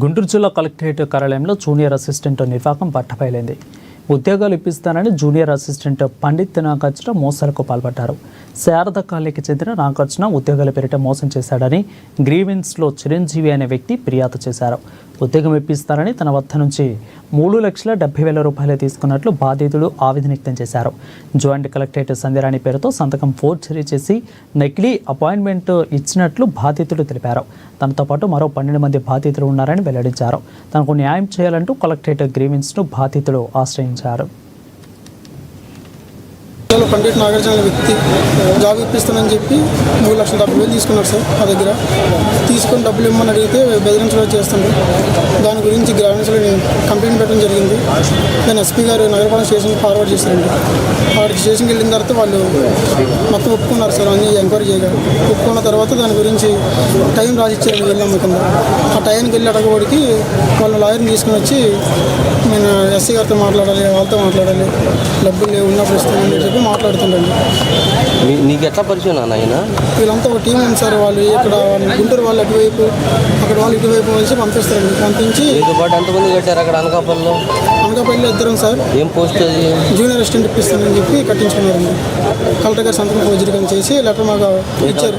గుంటూరు జిల్లా కలెక్టరేట్ కార్యాలయంలో junior assistant నిర్వాహకం పట్టబయలైంది. ఉద్యోగాలు ఇప్పిస్తానని జూనియర్ అసిస్టెంట్ పండిత్ నాగార్జున మోసాలకు పాల్పడ్డారు. శారద కాలనీకి చెందిన నాగార్జున ఉద్యోగాల పేరిట మోసం చేశాడని గ్రీవెన్స్లో చిరంజీవి అనే వ్యక్తి ఫిర్యాదు చేశారు. ఉద్యోగం ఇప్పిస్తారని తన వద్ద నుంచి 3,70,000 రూపాయలు తీసుకున్నట్లు బాధితుడు ఆవేదన వ్యక్తం చేశారు. జాయింట్ కలెక్టరేట్ సంధ్యరాణి పేరుతో సంతకం ఫోర్జరీ చేసి నకిలీ అపాయింట్మెంట్ ఇచ్చినట్లు బాధితుడు తెలిపారు. తనతో పాటు మరో 12 మంది బాధితులు ఉన్నారని వెల్లడించారు. తనకు న్యాయం చేయాలంటూ కలెక్టరేట్ గ్రీవెన్స్ను బాధితులు ఆశ్రయించారు. పండిట్ నాగార్జున అనే వ్యక్తి జాబ్ ఇప్పిస్తానని చెప్పి 3,70,000 తీసుకున్నారు సార్. ఆ దగ్గర తీసుకొని డబ్బులు ఇమ్మని అడిగితే బెదిరించడం చేస్తుంది. దాని గురించి గ్రావెన్స్లో నేను కంప్లైంట్ పెట్టడం జరిగింది. దాన్ని ఎస్పీ గారు నగరపాలక స్టేషన్కి ఫార్వర్డ్ చేశారండి. వాడికి స్టేషన్కి వెళ్ళిన తర్వాత వాళ్ళు మొత్తం ఒప్పుకున్నారు సార్. అన్ని ఎంక్వైరీ చేయగా ఒప్పుకున్న తర్వాత దాని గురించి టైం రాసిచ్చారు. వెళ్ళాము కింద ఆ టైంకి వెళ్ళి అడగబడికి వాళ్ళు లాయర్ని తీసుకుని వచ్చి నేను ఎస్సీ గారితో మాట్లాడాలి, వాళ్ళతో మాట్లాడాలి, డబ్బులు లేవు ఉన్నప్పుడు ఇస్తానని చెప్పి మాట్లాడుతుండండి. నీకు ఎట్లా పరిచయం ఆయన? వీళ్ళంతా ఒక టీం ఉంది సార్. వాళ్ళు ఇక్కడ గుంటూరు వాళ్ళు అటువైపు, అక్కడ వాళ్ళు ఇటువైపు వచ్చి పంపిస్తారండి. పంపించి ఎంతమంది కట్టారు అక్కడ అనకాపల్లిలో? అనకాపల్లిలో ఇద్దరం సార్. ఏం పోస్ట్ అది? జూనియర్ అసిస్టెంట్ ఇప్పిస్తానని చెప్పి కట్టించుకున్నారండి. కలెక్టర్ గారు సంతకం ఫోర్జరీ చేసి లెటర్ మాకు ఇచ్చారు.